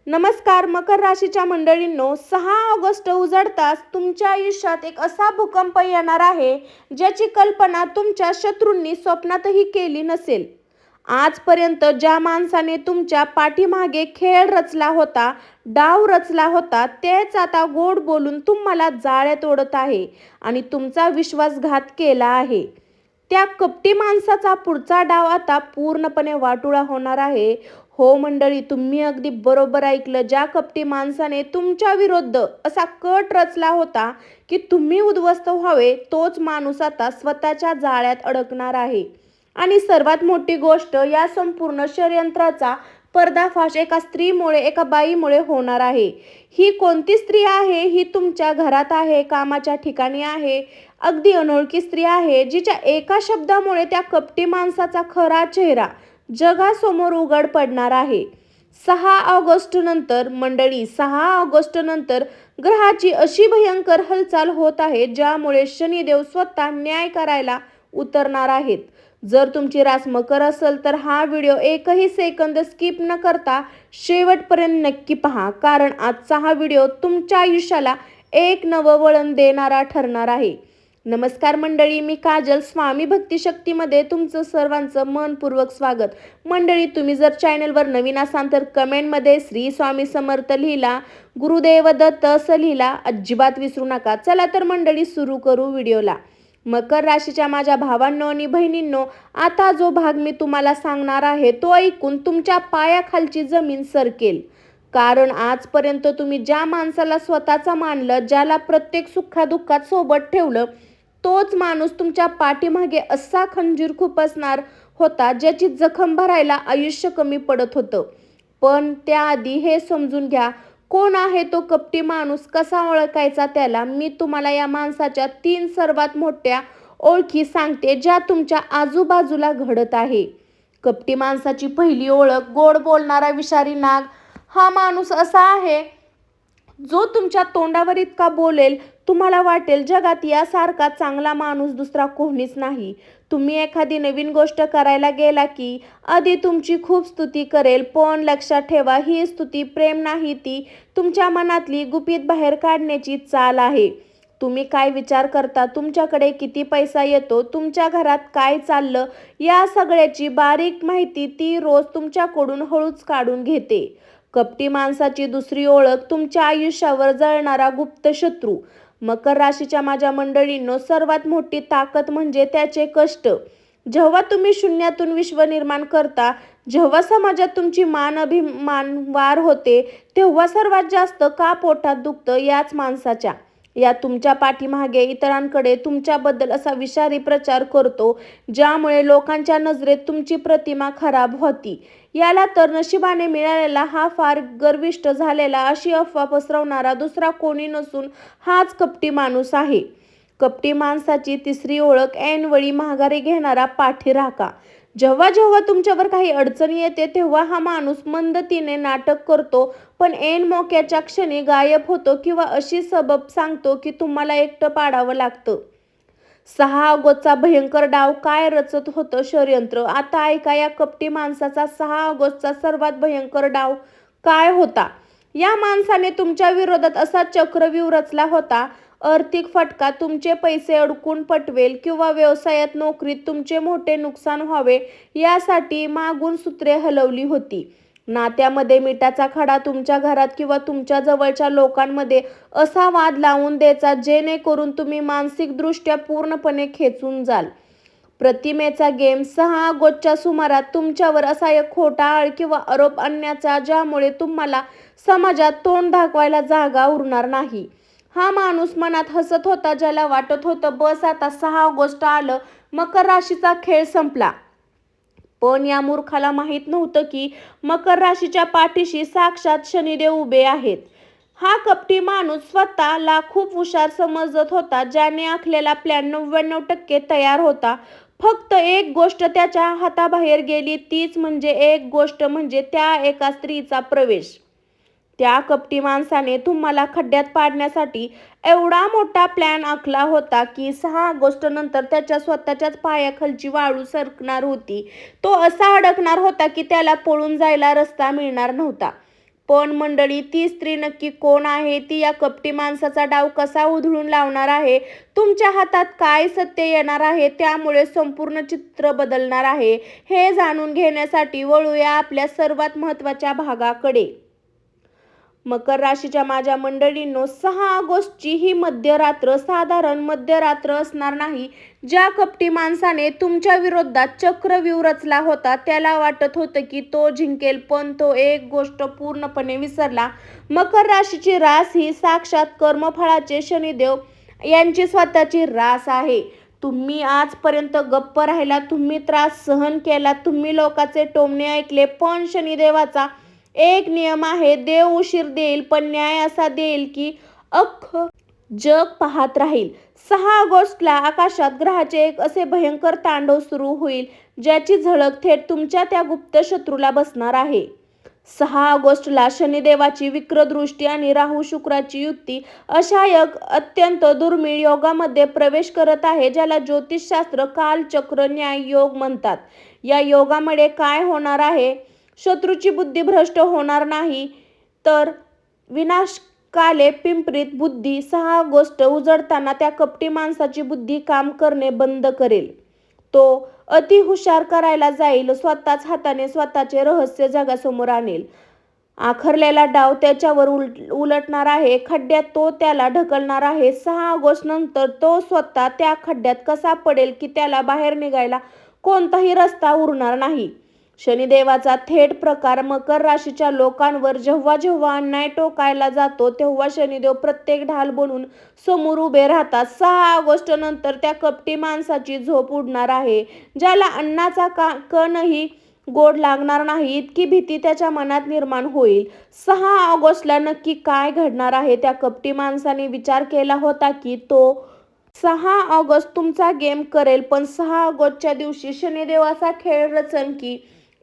नमस्कार मकर राशीच्या मंडळींनो, 6 ऑगस्ट उजळताच तुमच्या आयुष्यात एक असा भूकंप येणार आहे ज्याची कल्पना तुमच्या शत्रूंनी स्वप्नातही केली नसेल. आजपर्यंत ज्या माणसाने तुमच्या पाठीमागे खेळ रचला होता, डाव रचला होता, तेच आता गोड बोलून तुम्हाला जाळ्यात ओढत आहे आणि तुमचा विश्वासघात केला आहे. त्या कपटी माणसाचा पुढचा डाव आता पूर्णपणे वाटोळा होणार आहे. हो मंडळी, तुम्ही अगदी बरोबर ऐकलं. ज्या कपटी माणसाने तुमच्या विरुद्ध असा कट रचला होता की तुम्ही उद्ध्वस्त व्हावे, तोच माणूस आता स्वतःच्या जाळ्यात अडकणार आहे. आणि सर्वात मोठी गोष्ट, या संपूर्ण षडयंत्राचा पर्दाफाश एका स्त्रीमुळे, एका बाईमुळे होणार आहे. ही कोणती स्त्री आहे? ही तुमच्या घरात आहे, कामाच्या ठिकाणी आहे, अगदी अनोळखी स्त्री आहे, जिच्या एका शब्दामुळे त्या कपटी माणसाचा खरा चेहरा जगासमोर उघड पडणार आहे. 6 ऑगस्ट नंतर मंडळी, 6 ऑगस्ट नंतर ग्रहाची अशी भयंकर हालचाल होत आहे ज्यामुळे शनिदेव स्वतः न्याय करायला उतरणार आहेत. जर तुमची रास मकर असेल तर हा व्हिडिओ एकही सेकंद स्किप न करता शेवटपर्यंत नक्की पहा, कारण आजचा हा व्हिडिओ तुमच्या आयुष्याला एक नवं वळण देणारा ठरणार आहे. नमस्कार मंडळी, मी काजल. स्वामी भक्ती शक्तीमध्ये तुमचं सर्वांचं मनपूर्वक स्वागत. मंडळी, तुम्ही जर चॅनलवर नवीन असाल तर कमेंटमध्ये श्री स्वामी समर्थ लिहिला, गुरुदेव दत्त असं लिहिला अजिबात विसरू नका. चला तर मंडळी, सुरू करू व्हिडिओला. मकर राशीच्या माझ्या भावांनो आणि बहिणींनो, आता जो भाग मी तुम्हाला सांगणार आहे तो ऐकून तुमच्या पायाखालची जमीन सरकेल. कारण आजपर्यंत तुम्ही ज्या माणसाला स्वतःचा मानलं, ज्याला प्रत्येक सुखादुःखात सोबत ठेवलं, तोच माणूस तुमच्या पाठीमागे असा खंजीर खुपसणार होता ज्याची जखम भरायला आयुष्य कमी पडत होतं. पण त्याआधी हे समजून घ्या, कोण आहे तो कपटी माणूस, कसा ओळखायचा त्याला. मी तुम्हाला या माणसाच्या 3 सर्वात मोठ्या ओळखी सांगते ज्या तुमच्या आजूबाजूला घडत आहे. कपटी माणसाची पहिली ओळख, गोड बोलणारा विषारी नाग. हा माणूस असा आहे जो तुमच्या तोंडावर इतका बोलेल, तुम्हाला वाटेल जगात यासारखा चांगला माणूस दुसरा कोणीच नाही. तुम्ही एखादी नवीन गोष्ट करायला गेला की आधी तुमची खूप स्तुती करेल, पण लक्षात ठेवा, ही स्तुती प्रेम नाही, ती तुमच्या मनातली गुपित बाहेर काढण्याची चाल आहे. तुम्ही काय विचार करता, तुमच्याकडे किती पैसा येतो, तुमच्या घरात काय चाललं, या सगळ्याची बारीक माहिती ती रोज तुमच्याकडून हळूच काढून घेते. कपटी माणसाची दुसरी ओळख, तुमच्या आयुष्यावर जळणारा गुप्त शत्रू. मकर राशीच्या माझ्या मंडळींनो, सर्वात मोठी ताकद म्हणजे त्याचे कष्ट. जेव्हा तुम्ही शून्यातून विश्व निर्माण करता, जेव्हा समाजात तुमची मान अभिमान वार होते, तेव्हा सर्वात जास्त का पोटात दुखतं याच माणसाच्या. या तुमच्या पाठीमागे इतरांकडे तुमच्याबद्दल असा विषारी प्रचार करतो ज्यामुळे लोकांच्या नजरेत तुमची प्रतिमा खराब होती. याला तर नशिबाने मिळालेला हा फार गर्विष्ठ झालेला, अशी अफवा पसरवणारा दुसरा कोणी नसून हाच कपटी माणूस आहे. कपटी माणसाची तिसरी ओळख, ऐनवेळी माघारी घेणारा पाठीराखा. जेव्हा जेव्हा तुमच्यावर काही अडचणी येते तेव्हा हा माणूस मंदतीने नाटक करतो, पण ऐन मोक्याच्या क्षणी गायब होतो किंवा अशी सबब सांगतो की तुम्हाला एकटं पाडावं लागतं. 6 ऑगस्टचा भयंकर डाव काय रचत होतं षडयंत्र. आता ऐका, या कपटी माणसाचा 6 ऑगस्टचा सर्वात भयंकर डाव काय होता. या माणसाने तुमच्या विरोधात असा चक्रव्यूह रचला होता. आर्थिक फटका, तुमचे पैसे अडकून पटवेल किंवा व्यवसायात, नोकरीत तुमचे मोठे नुकसान व्हावे यासाठी मागून सूत्रे हलवली होती. नात्यामध्ये मिठाचा खडा, तुमच्या घरात किंवा तुमच्या जवळच्या लोकांमध्ये असा वाद लावून द्यायचा जेणेकरून तुम्ही मानसिकदृष्ट्या पूर्णपणे खेचून जाल. प्रतिमेचा गेम, 6 ऑगस्टच्या सुमारास तुमच्यावर असा एक खोटा आळ किंवा आरोप आणण्याचा ज्यामुळे तुम्हाला समाजात तोंड दाखवायला जागा उरणार नाही. हा माणूस मनात हसत होता, ज्याला वाटत होतं बस आता 6 ऑगस्ट आलं, मकर राशीचा खेळ संपला. पण या मूर्खाला माहीत नव्हतं की मकर राशीच्या पाठीशी साक्षात शनिदेव उभे आहेत. हा कपटी माणूस स्वतःला खूप हुशार समजत होता, ज्याने आखलेला प्लॅन 99% तयार होता. फक्त एक गोष्ट त्याच्या हाताबाहेर गेली, तीच म्हणजे एक गोष्ट म्हणजे त्या एका स्त्रीचा प्रवेश. त्या कपटी माणसाने तुम्हाला खड्ड्यात पाडण्यासाठी एवढा मोठा प्लॅन आखला होता की 6 ऑगस्ट नंतर त्याच्या स्वतःच्याच पायाखालची वाळू सरकणार होती. तो असा अडकणार होता की त्याला पळून जायला रस्ता मिळणार नव्हता. पण मंडळी, ती स्त्री नक्की कोण आहे? ती या कपटी माणसाचा डाव कसा उधळून लावणार आहे? तुमच्या हातात काय सत्य येणार आहे? त्यामुळे संपूर्ण चित्र बदलणार आहे. हे जाणून घेण्यासाठी वळूया आपल्या सर्वात महत्त्वाच्या भागाकडे. मकर राशीच्या माझ्या मंडळींनो, 6 ऑगस्टची ही मध्यरात्र साधारण मध्यरात्र असणार नाही. ज्या कपटी माणसाने तुमच्या विरोधात चक्रव्यूह रचला होता, त्याला वाटत होतं की तो जिंकेल, पण तो एक गोष्ट पूर्णपणे विसरला. मकर राशीची रास ही साक्षात कर्मफळाचे शनिदेव यांची स्वतःची रास आहे. तुम्ही आजपर्यंत गप्प राहिला, तुम्ही त्रास सहन केला, तुम्ही लोकांचे टोमणे ऐकले, पण शनिदेवाचा एक नियम आहे, देव उशीर देईल पण न्याय असा देईल की अख्खं जग पाहत राहील. 6 ऑगस्टला आकाशात ग्रहाचे एक असे भयंकर तांडव सुरू होईल, ज्याची झळक थेट तुमच्या त्या गुप्त शत्रूला बसणार आहे. 6 ऑगस्टला शनिदेवाची विक्रदृष्टी आणि राहू शुक्राची युती अशा एक अत्यंत दुर्मिळ योगामध्ये प्रवेश करत आहे, ज्याला ज्योतिषशास्त्र कालचक्र न्याय योग म्हणतात. या योगामुळे काय होणार आहे? शत्रूची बुद्धी भ्रष्ट होणार नाही, तर विनाशकाले पिंपरीत बुद्धी. 6 ऑगस्ट उजळताना त्या कपटी माणसाची बुद्धी काम करणे बंद करेल. तो अतिहुशार करायला जाईल, स्वतःच हाताने स्वतःचे रहस्य जगासमोर आणेल. आखरलेला डाव त्याच्यावर उलटणार आहे, खड्ड्यात तो त्याला ढकलणार आहे. 6 ऑगस्ट नंतर तो स्वतः त्या खड्ड्यात कसा पडेल की त्याला बाहेर निघायला कोणताही रस्ता उरणार नाही. शनिदेवाचा थेट प्रकार मकर राशीच्या लोकांवर जेव्हा जेव्हा अन्याय टोकायला जातो, तेव्हा शनिदेव प्रत्येक ढाल बनून समोर उभे राहतात. 6 ऑगस्ट नंतर त्या कपटी माणसाची झोप उडणार आहे, ज्याला अन्नाचा कणही गोड लागणार नाही, इतकी भीती त्याच्या मनात निर्माण होईल. 6 ऑगस्टला नक्की काय घडणार आहे? त्या कपटी माणसाने विचार केला होता की तो 6 ऑगस्ट तुमचा गेम करेल, पण 6 ऑगस्टच्या दिवशी शनिदेव असा खेळ रचन की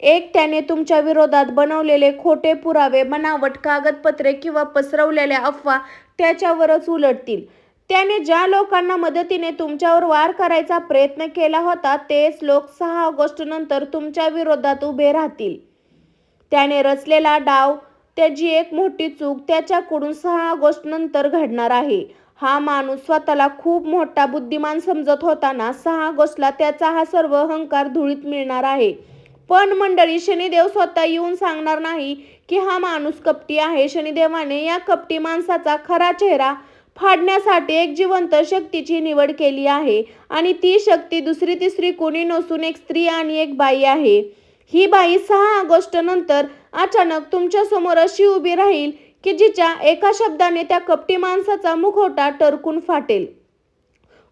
एक त्याने तुमच्या विरोधात बनवलेले खोटे पुरावे, बनावट कागदपत्रे किंवा पसरवलेल्या अफवा त्याच्यावरच उलटतील. त्याने ज्या लोकांना मदतीने तुमच्यावर वार करायचा प्रयत्न केला होता, तेच लोक 6 ऑगस्ट नंतर तुमच्या विरोधात उभे राहतील. त्याने रचलेला डाव, त्याची एक मोठी चूक त्याच्याकडून 6 ऑगस्ट नंतर घडणार आहे. हा माणूस स्वतःला खूप मोठा बुद्धिमान समजत होता ना, 6 ऑगस्टला त्याचा हा सर्व अहंकार धुळीत मिळणार आहे. पण मंडळी, शनिदेव स्वतः येऊन सांगणार नाही की हा माणूस कपटी आहे. शनिदेवाने या कपटी माणसाचा खरा चेहरा फाडण्यासाठी एक जिवंत शक्तीची निवड केली आहे, आणि ती शक्ती दुसरी तिसरी कोणी नसून एक स्त्री आणि एक बाई आहे. ही बाई 6 ऑगस्ट नंतर अचानक तुमच्या समोर अशी उभी राहील की जिच्या एका शब्दाने त्या कपटी माणसाचा मुखवटा टरकून फाटेल.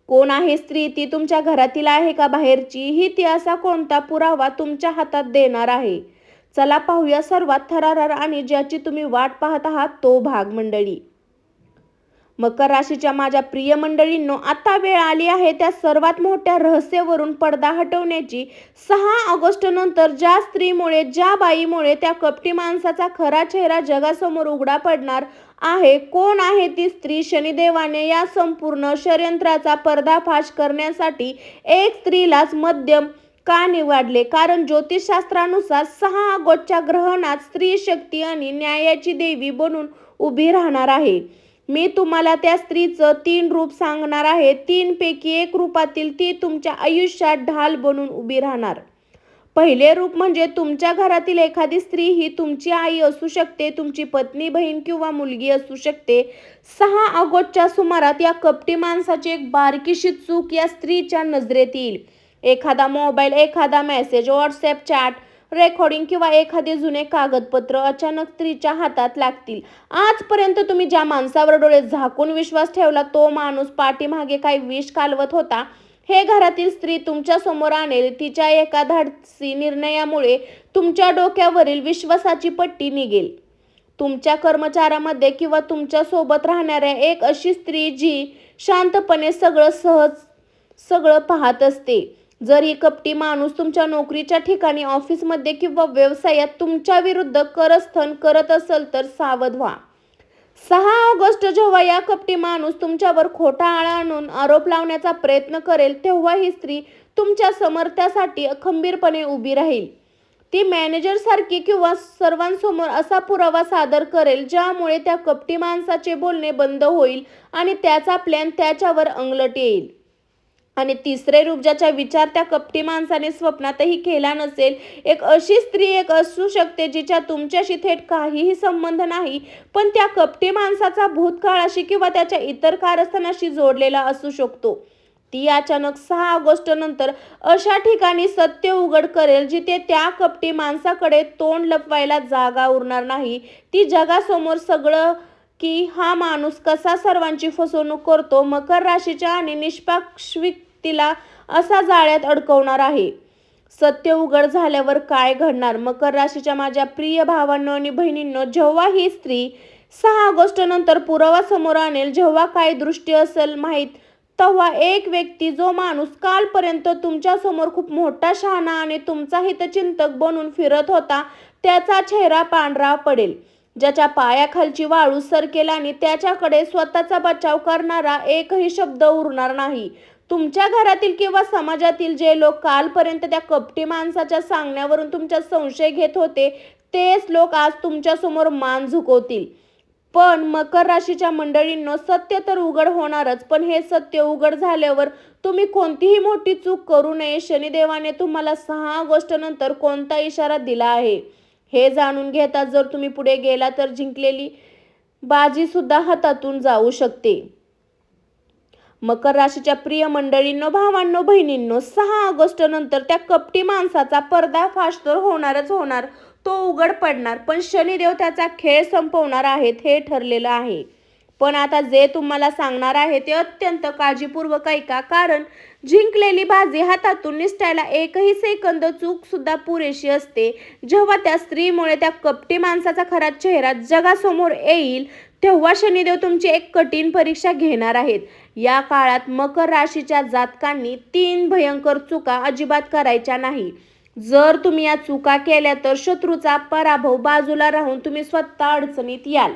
कोण आहे स्त्री? ती तुमच्या घरातील आहे का बाहेरची? ही ती असा कोणता पुरावा तुमच्या हातात देणार आहे? चला पाहूया सर्वात थरारर आणि ज्याची तुम्ही वाट पाहत आहात तो भाग. मंडळी, मकर राशीच्या माझ्या प्रिय मंडळींनो, आता वेळ आली आहे त्या सर्वात मोठ्या रहस्यावरून पडदा हटवण्याची. 6 ऑगस्ट नंतर ज्या स्त्रीमुळे, ज्या बाईमुळे त्या कपटी माणसाचा खरा चेहरा जगासमोर उघडा पडणार आहे. कोण आहे ती स्त्री? शनिदेवाने या संपूर्ण षड्यंत्राचा पर्दाफाश करण्यासाठी एक स्त्रीलाच मध्यम का निवडले? कारण ज्योतिषशास्त्रानुसार 6 ऑगस्टच्या ग्रहणात स्त्री शक्ती आणि न्यायाची देवी बनून उभी राहणार आहे. मी तुम्हाला त्या स्त्रीचं 3 रूप सांगणार आहे. 3 पैकी एक रूपातील ती तुमच्या आयुष्यात ढाल बनून उभी राहणार. पहिले रूप म्हणजे तुमच्या घरातील एखादी स्त्री. ही तुमची आई असू शकते, तुमची पत्नी, बहीण किंवा मुलगी असू शकते. 6 ऑगस्टच्या सुमारात या कपटी माणसाची एक बारकीशी चूक या स्त्रीच्या नजरेत येईल. एखादा मोबाईल, एखादा मेसेज, व्हॉट्सअप चॅट रेकॉर्डिंग किंवा एखादे जुने कागदपत्र अचानक स्त्रीच्या हातात लागतील. आजपर्यंत तुम्ही ज्या माणसावर डोळे झाकून विश्वास ठेवला, तो माणूस पाठीमागे काही विष कालवत होता, हे घरातील स्त्री तुमच्या समोर आणेल. तिच्या एका धाडसी निर्णयामुळे तुमच्या डोक्यावरील विश्वासाची पट्टी निघेल. तुमच्या कर्मचाऱ्यामध्ये किंवा तुमच्या सोबत राहणाऱ्या एक अशी स्त्री जी शांतपणे सगळं पाहत असते. जर ही कपटी माणूस तुमच्या नोकरीच्या ठिकाणी, ऑफिसमध्ये किंवा व्यवसायात तुमच्या विरुद्ध करस्थान करत असेल तर सावध व्हा. 6 ऑगस्ट जेव्हा या कपटी माणूस तुमच्यावर खोटा आळा आणून आरोप लावण्याचा प्रयत्न करेल, तेव्हा ही स्त्री तुमच्या समर्थनासाठी खंबीरपणे उभी राहील. ती मॅनेजरसारखी किंवा सर्वांसमोर असा पुरावा सादर करेल ज्यामुळे त्या कपटी माणसाचे बोलणे बंद होईल आणि त्याचा प्लॅन त्याच्यावर अंगलट येईल. आणि तिसरे रूप, ज्याचा विचार त्या कपटी माणसाने स्वप्नातही केला नसेल. एक अशी स्त्री एक असू शकते जिच्या तुमच्याशी थेट काहीही संबंध नाही, पण त्या कपटी माणसाचा भूतकाळाशी किंवा त्याच्या इतर कारस्थानाशी जोडलेला असू शकतो. ती अचानक 6 ऑगस्ट नंतर अशा ठिकाणी सत्य उघड करेल जिथे त्या कपटी माणसाकडे तोंड लपवायला जागा उरणार नाही. ती जगासमोर सगळं की हा माणूस कसा सर्वांची फसवणूक करतो, मकर राशीच्या आणि निष्पक्ष व्यक्तीला असा जाळ्यात अडकवणार आहे. सत्य उघड झाल्यावर काय घडणार? मकर राशीच्या माझ्या प्रिय भावांनो आणि बहिणींनो, जेव्हा ही स्त्री 6 ऑगस्ट नंतर पुरावा समोर आणेल, जेव्हा काय दृष्टी असेल माहीत, तेव्हा एक व्यक्ती, जो माणूस कालपर्यंत तुमच्या समोर खूप मोठा शहाणा आणि तुमचा हितचिंतक बनून फिरत होता, त्याचा चेहरा पांढरा पडेल. ज्याच्या पायाखालची वाळू सरकेल आणि त्याच्याकडे स्वतःचा बचाव करणारा एकही शब्द उरणार नाही. तुमच्या घरातील किंवा समाजातील जे लोक कालपर्यंत त्या कपटी माणसाच्या सांगण्यावरून तुमचा संशय घेत होते, तेच लोक आज तुमच्या समोर मान झुकवतील. पण मकर राशीच्या मंडळींनो, सत्य तर उघड होणारच, पण हे सत्य उघड झाल्यावर तुम्ही कोणतीही मोठी चूक करू नये. शनिदेवाने तुम्हाला 6 ऑगस्ट नंतर कोणता इशारा दिला आहे हे जाणून घेता जर तुम्ही पुढे गेला तर जिंकलेली बाजी सुद्धा हातातून जाऊ शकते. मकर राशीच्या प्रिय मंडळींनो, भावांनो, बहिणींनो, 6 ऑगस्ट नंतर त्या कपटी माणसाचा पर्दाफाश तर होणारच होणार, तो उघड पडणार, पण शनिदेव त्याचा खेळ संपवणार आहेत हे ठरलेलं आहे. पण आता जे तुम्हाला सांगणार आहे ते अत्यंत काळजीपूर्वक ऐका, कारण जिंकलेली बाजी हातातून निसटायला एकही सेकंद चूक सुद्धा पुरेशी असते. जेव्हा त्या स्त्रीमुळे त्या कपटी माणसाचा खरा चेहरा जगासमोर येईल, तेव्हा शनिदेव तुमची एक कठीण परीक्षा घेणार आहेत. या काळात मकर राशीच्या जातकांनी 3 भयंकर चुका अजिबात करायच्या नाही. जर तुम्ही या चुका केल्या तर शत्रूचा पराभव बाजूला राहून तुम्ही स्वतः अडचणीत याल.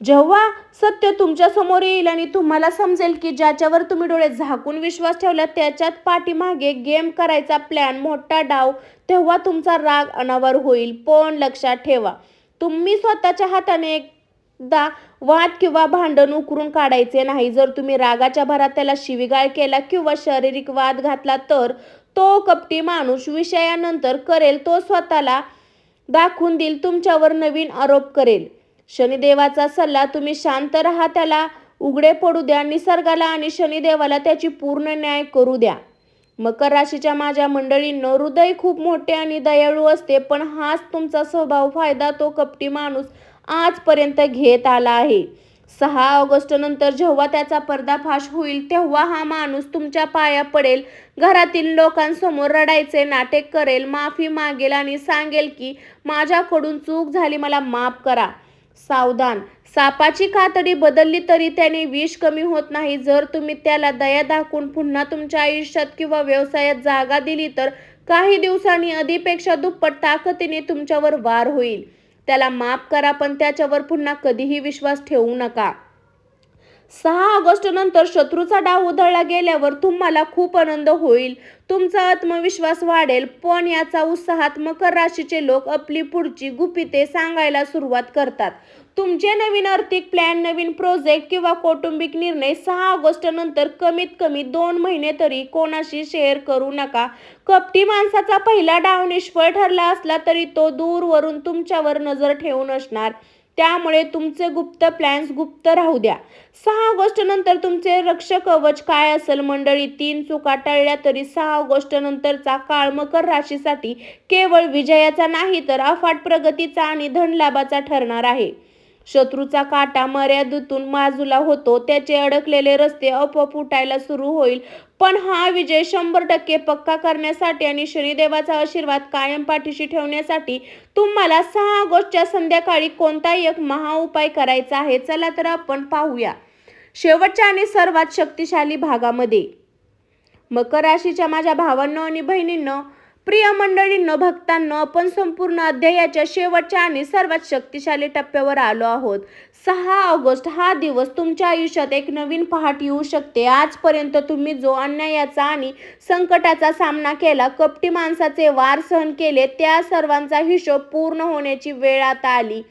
जेव्हा सत्य तुमच्या समोर येईल आणि तुम्हाला समजेल की ज्याच्यावर तुम्ही डोळे झाकून विश्वास ठेवला त्याच्यात पाठीमागे गेम करायचा प्लॅन, मोठा डाव, तेव्हा तुमचा राग अनावर होईल. पण लक्षात ठेवा, तुम्ही स्वतःच्या हाताने एकदा वाद किंवा भांडण उकरून काढायचे नाही. जर तुम्ही रागाच्या भरात त्याला शिवीगाळ केला किंवा शारीरिक वाद घातला तर तो कपटी माणूस विषयानंतर करेल तो स्वतःला दाखवून देईल, तुमच्यावर नवीन आरोप करेल. शनिदेवाचा सल्ला, तुम्ही शांत राहा, त्याला उघडे पडू द्या, निसर्गाला आणि शनिदेवाला त्याची पूर्ण न्याय करू द्या. मकर राशीच्या माझ्या मंडळींनो, हृदय खूप मोठे आणि दयाळू असते, पण हाच तुमचा स्वभाव फायदा तो कपटी माणूस आजपर्यंत घेत आला आहे. 6 ऑगस्ट नंतर जेव्हा त्याचा पर्दाफाश होईल, तेव्हा हा माणूस तुमच्या पाया पडेल, घरातील लोकांसमोर रडायचे नाटक करेल, माफी मागेल आणि सांगेल की माझ्याकडून चूक झाली, मला माफ करा. सावधान, सापाची कातडी बदलली तरी त्याने विष कमी होत नाही. जर तुम्ही त्याला दया दाखवून पुन्हा तुमच्या आयुष्यात किंवा व्यवसायात जागा दिली तर काही दिवसांनी आधीपेक्षा दुप्पट ताकदीने तुमच्यावर वार होईल. त्याला माफ करा, पण त्याच्यावर पुन्हा कधीही विश्वास ठेवू नका. 6 ऑगस्ट नंतर शत्रूचा डाव उधळला गेल्यावर तुम्हाला खूप आनंद होईल, तुमचा आत्मविश्वास वाढेल, पण याचा उत्साहात मकर राशीचे लोक आपली पुढची गुपिते सांगायला सुरुवात करतात. तुमचे नवीन आर्थिक प्लॅन, नवीन प्रोजेक्ट किंवा कौटुंबिक निर्णय 6 ऑगस्ट नंतर कमीत कमी 2 महिने तरी कोणाशी शेअर करू नका. कपटी माणसाचा पहिला डाव निष्फळ ठरला असला तरी तो दूरवरून तुमच्यावर नजर ठेवून असणार, त्यामुळे तुमचे गुप्त प्लॅन्स गुप्त राहू द्या. 6 ऑगस्ट नंतर तुमचे रक्षक कवच काय असेल मंडळी? 3 चुका टळल्या तरी 6 ऑगस्ट नंतरचा काळ मकर राशीसाठी केवळ विजयाचा नाही तर अफाट प्रगतीचा आणि धनलाभाचा ठरणार आहे. शत्रूचा काटा मर्यादेतून बाजूला होतो, त्याचे अडकलेले रस्ते आपोआप उठायला सुरू होईल, पण हा विजय 100% पक्का करण्यासाठी आणि शनिदेवाचा आशीर्वाद कायम पाठीशी ठेवण्यासाठी तुम्हाला 6 ऑगस्टच्या संध्याकाळी कोणता एक महाउपाय करायचा आहे. चला तर आपण पाहूया शेवटच्या आणि सर्वात शक्तिशाली भागामध्ये. मकर राशीच्या माझ्या भावांनो आणि बहिणींनो, प्रिय मंडळींनो, भक्तांनो, आपण संपूर्ण अध्यायाच्या शेवटच्या आणि सर्वात शक्तिशाली टप्प्यावर आलो आहोत. 6 ऑगस्ट हा दिवस तुमच्या आयुष्यात एक नवीन पहाट येऊ शकते. आजपर्यंत तुम्ही जो अन्यायाचा आणि संकटाचा सामना केला, कपटी माणसाचे वार सहन केले, त्या सर्वांचा हिशोब पूर्ण होण्याची वेळ आता आली.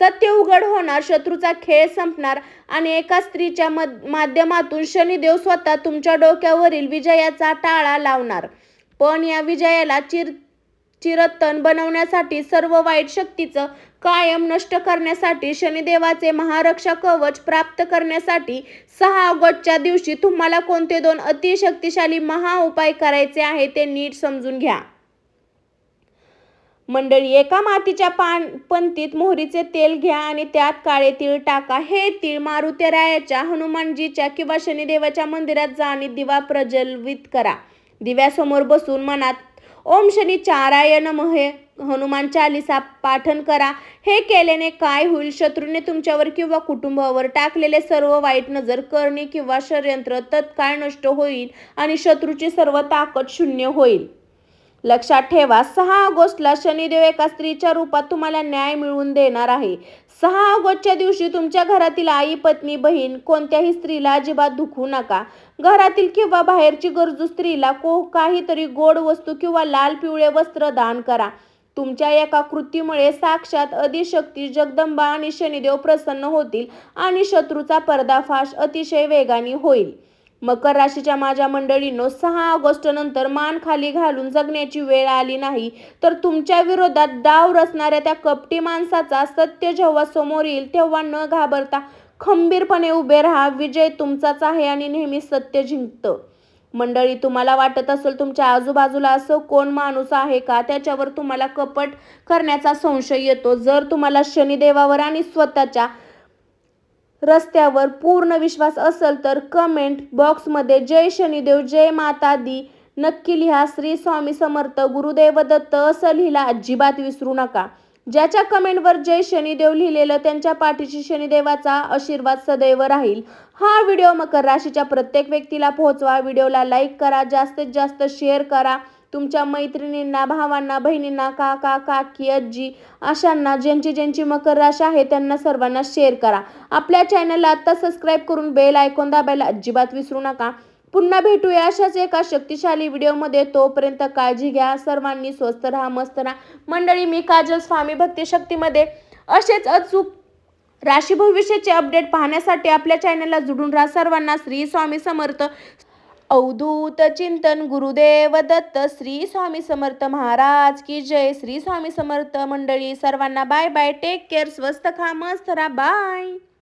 सत्य उघड होणार, शत्रूचा खेळ संपणार आणि एका स्त्रीच्या माध्यमातून शनिदेव स्वतः तुमच्या डोक्यावरील विजयाचा टाळा लावणार. पण या विजयाला चिरंतन बनवण्यासाठी, सर्व वाईट शक्तीचं कायम नष्ट करण्यासाठी, शनिदेवाचे महारक्षा कवच प्राप्त करण्यासाठी 6 ऑगस्टच्या दिवशी तुम्हाला कोणते 2 अतिशक्तिशाली महाउपाय करायचे आहे ते नीट समजून घ्या. मंडळी, एका मातीच्या पंतीत मोहरीचे तेल घ्या आणि त्यात काळे तीळ टाका. हे तीळ मारुतीरायाच्या, हनुमानजीच्या किंवा शनिदेवाच्या मंदिरात जा आणि दिवा प्रज्वलित करा. दिव्यासमोर बसून मनात ओम शनी चाराय नमः हनुमान चालीसा पाठन करा. हे केल्याने काय होईल? शत्रूने तुमच्यावर किंवा कुटुंबावर टाकलेले सर्व वाईट नजर, करणी किंवा षडयंत्र तत्काळ नष्ट होईल आणि शत्रूची सर्व ताकद शून्य होईल. लक्षात ठेवा, 6 ऑगस्टला शनिदेव एका स्त्रीच्या रूपात तुम्हाला न्याय मिळवून देणार आहे. 6 ऑगस्टच्या दिवशी तुमच्या घरातील आई, पत्नी, बहीण, कोणत्याही स्त्रीला अजिबात दुखवू नका. घरातील किंवा बाहेरची गरजू स्त्रीला काहीतरी गोड वस्तू किंवा लाल पिवळे वस्त्र दान करा. तुमच्या एका कृतीमुळे साक्षात आदिशक्ती जगदंबा आणि शनिदेव प्रसन्न होतील आणि शत्रूचा पर्दाफाश अतिशय वेगाने होईल. मकर राशीच्या माझ्या मंडळींनो, 6 ऑगस्ट नंतर मान खाली घालून जगण्याची वेळ आली नाही, तर तुमच्या विरोधात डाव रचणाऱ्या त्या कपटी माणसाचा सत्य जेव्हा समोर येईल तेव्हा न घाबरता खंबीरपणे उभे राहा. विजय तुमचाच आहे आणि नेहमी सत्य जिंकतं. मंडळी, तुम्हाला वाटत असेल तुमच्या आजूबाजूला असं कोण माणूस आहे का त्याच्यावर तुम्हाला कपट करण्याचा संशय येतो? जर तुम्हाला शनिदेवावर आणि स्वतःच्या रस्त्यावर पूर्ण विश्वास असेल तर कमेंट बॉक्समध्ये जय शनिदेव, जय माता दी नक्की लिहा. श्री स्वामी समर्थ, गुरुदेव दत्त असं लिहिला अजिबात विसरू नका. ज्याच्या कमेंटवर जय शनिदेव लिहिलेलं त्यांच्या पाठीशी शनिदेवाचा आशीर्वाद सदैव राहील. हा व्हिडिओ मकर राशीच्या प्रत्येक व्यक्तीला पोहोचवा. व्हिडिओला लाईक करा, जास्तीत जास्त शेअर करा. तुमच्या मैत्रिणींना, भावांना, बहिणींना, काका, काकी, आजी अशांना ज्यांची मकर राशी आहे त्यांना सर्वांना शेअर करा. आपल्या चॅनलला आत्ता सबस्क्राईब करून बेल आयकॉन दाबायला अजिबात विसरू नका. पुन्हा भेटूया अशाच एका शक्तिशाली व्हिडिओमध्ये. तोपर्यंत काळजी घ्या. सर्वांनी स्वस्त राहा, मस्त राहा. मंडळी, मी काजल, स्वामी भक्ती शक्तीमध्ये असेच अचूक राशी भविष्याचे अपडेट पाहण्यासाठी आपल्या चॅनलला जुडून राहा. सर्वांना श्री स्वामी समर्थ. अवधूत चिंतन, गुरुदेव दत्त. श्री स्वामी समर्थ महाराज की जय. श्री स्वामी समर्थ. मंडळी सर्वांना बाय बाय. Take care. स्वस्त खा, मस्त राहा. बाय.